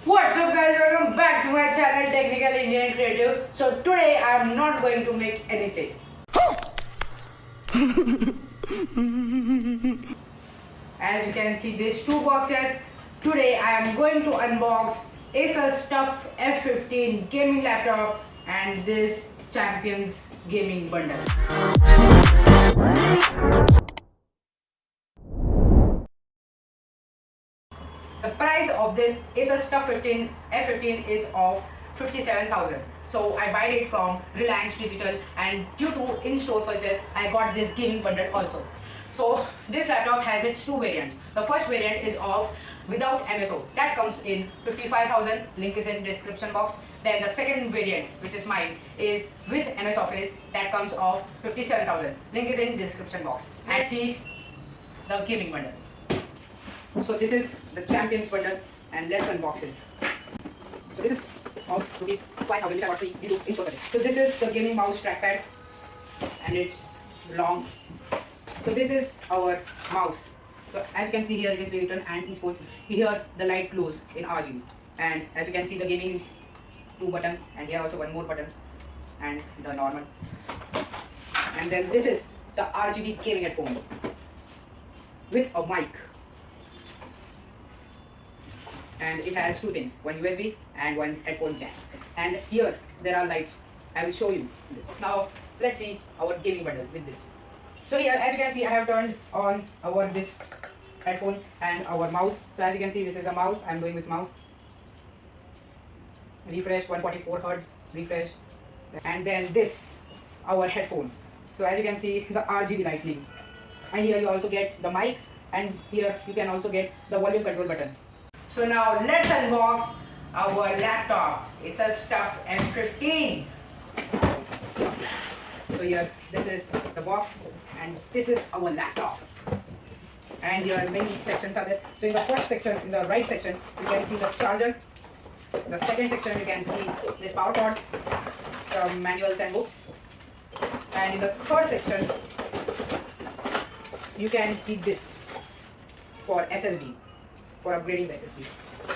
What's up guys, welcome back to my channel Technical Indian Creative. So today I am not going to make anything. As you can see these two boxes, today I am going to unbox ASUS TUF F15 gaming laptop and this Champions gaming bundle. The price of this ASUS TUF F15 is of 57,000. So I bought it from Reliance Digital, and due to in-store purchase I got this gaming bundle also. So this laptop has its two variants. The first variant is of without MSO, that comes in 55,000, link is in description box. Then the second variant, which is mine, is with MS Office, that comes of 57,000, link is in description box. And see the gaming bundle. So this is the Champions bundle and let's unbox it. So this is of rupees 5,000 which I got free due to in-store purchase. So this is the gaming mouse trackpad and it's long. So this is our mouse. So as you can see here, it is written and esports. Here the light glows in RGB, and as you can see the gaming two buttons, and here also one more button and the normal. And then this is the RGB gaming headphone with a mic. And it has two things, one USB and one headphone jack. And here there are lights. I will show you this. Now let's see our gaming bundle with this. So here, as you can see, I have turned on our this headphone and our mouse. So as you can see, this is a mouse. I'm going with mouse. Refresh 144 Hz refresh. And then this our headphone. So as you can see, the RGB lightning. And here you also get the mic, and here you can also get the volume control button. So now let's unbox our laptop. It's a TUF F15. So here, this is the box and this is our laptop. And here many sections are there. So in the first section, in the right section, you can see the charger. The second section, you can see this power cord, some manuals and books. And in the third section, you can see this for SSD. For upgrading the SSD.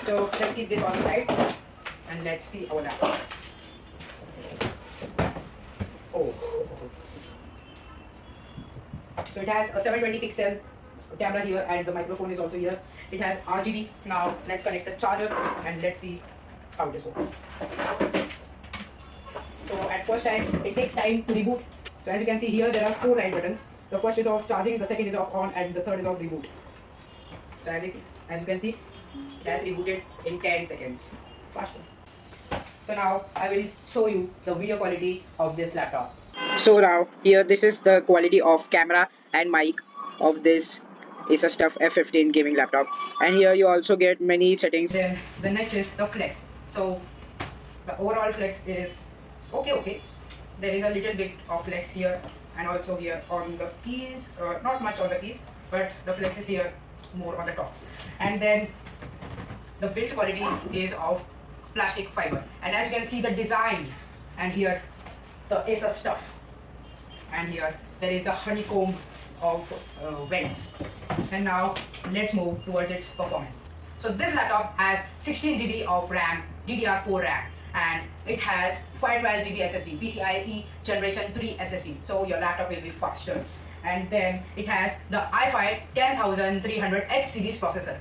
So let's keep this on the side and let's see our laptop. Oh. So it has a 720 pixel camera here and the microphone is also here. It has RGB. Now let's connect the charger and let's see how this works. So at first time it takes time to reboot. So as you can see here, there are four light buttons. The first is off charging, the second is off on, and the third is off reboot. So as you can see, it has rebooted in 10 seconds. Faster. So now I will show you the video quality of this laptop. So now here, this is the quality of camera and mic of this ASUS TUF F15 gaming laptop. And here you also get many settings. Then the next is the flex. So the overall flex is okay. There is a little bit of flex here and also here on the keys. Not much on the keys, but the flex is here more on the top. And then the build quality is of plastic fiber, and as you can see the design, and here the ASUS TUF, and here there is the honeycomb of vents. And now let's move towards its performance. So this laptop has 16 GB of RAM, DDR4 RAM, and it has 512 GB SSD, PCIe generation 3 SSD, so your laptop will be faster. And then it has the i5 10300X series processor,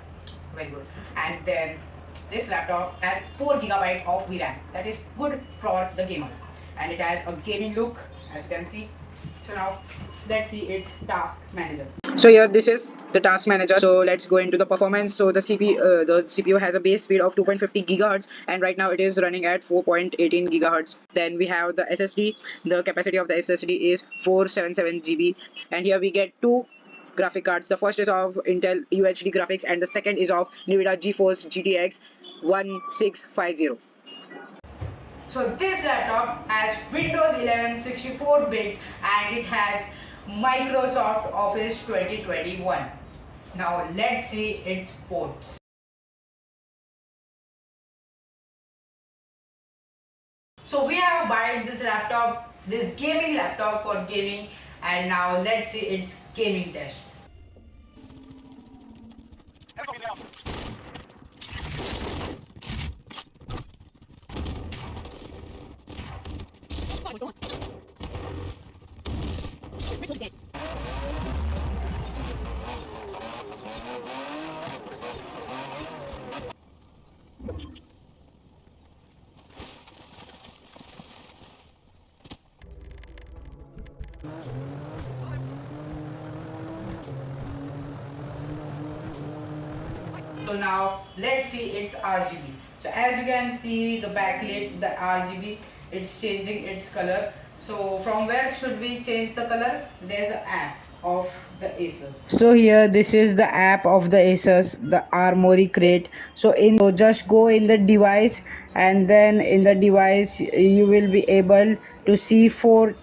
very good. And then this laptop has 4 GB of VRAM, that is good for the gamers, and it has a gaming look, as you can see. So now let's see its task manager. So here, this is the task manager. So let's go into the performance. So the CPU has a base speed of 2.50 gigahertz, and right now it is running at 4.18 gigahertz. Then we have the SSD. The capacity of the SSD is 477 GB, and here we get two graphic cards. The first is of Intel UHD graphics and the second is of NVIDIA GeForce GTX 1650. So this laptop has Windows 11 64-bit and it has Microsoft Office 2021. Now let's see its ports. So we have bought this laptop, this gaming laptop for gaming, and now let's see its gaming test. now let's see its RGB. So as you can see the backlit, the RGB, it's changing its color. So from where should we change the color? There's an app of the ASUS. So here this is the app of the ASUS, the Armory Crate. So just go in the device, and then in the device you will be able to see 4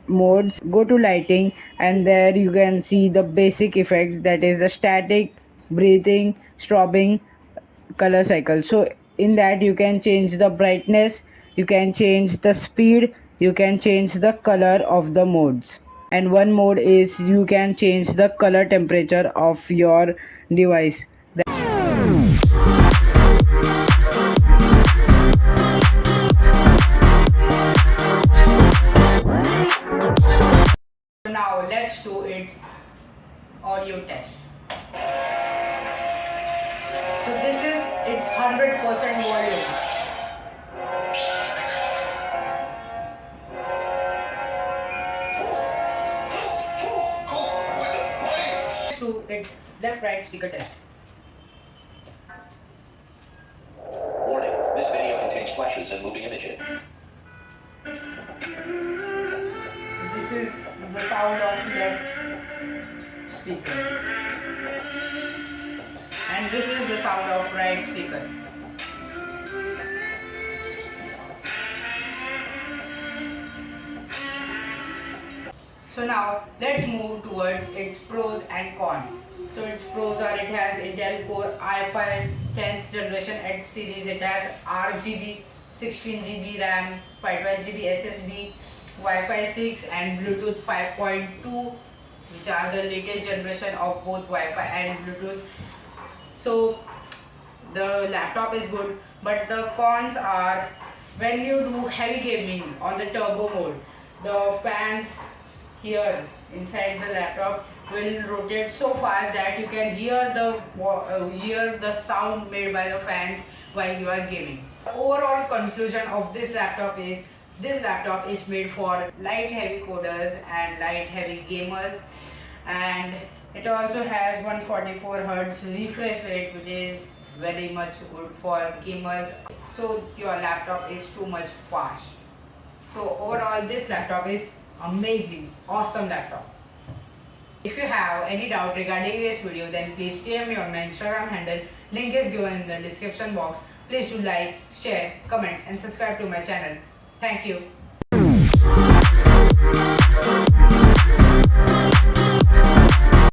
modes. Go to lighting, and there you can see the basic effects, that is the static, breathing, strobing, color cycle. So in that you can change the brightness, you can change the speed, you can change the color of the modes. And one mode is you can change the color temperature of your device. So now let's do its audio test. So this is its 100% volume. To its left-right speaker test. Warning, this video contains flashes and moving images. This is the sound of left speaker. And this is the sound of right speaker. So now let's move towards its pros and cons. So its pros are, it has Intel Core i5 10th generation H series, it has RGB, 16GB RAM, 512GB SSD, Wi-Fi 6 and Bluetooth 5.2, which are the latest generation of both Wi-Fi and Bluetooth. So the laptop is good, but the cons are, when you do heavy gaming on the turbo mode, the fans here inside the laptop will rotate so fast that you can hear the sound made by the fans while you are gaming. The overall conclusion of this laptop is made for light heavy coders and light heavy gamers, and it also has 144Hz refresh rate, which is very much good for gamers. So your laptop is too much fast. So overall this laptop is amazing, awesome laptop. If you have any doubt regarding this video, then please DM me on my Instagram handle. Link is given in the description box. Please do like, share, comment and subscribe to my channel. Thank you.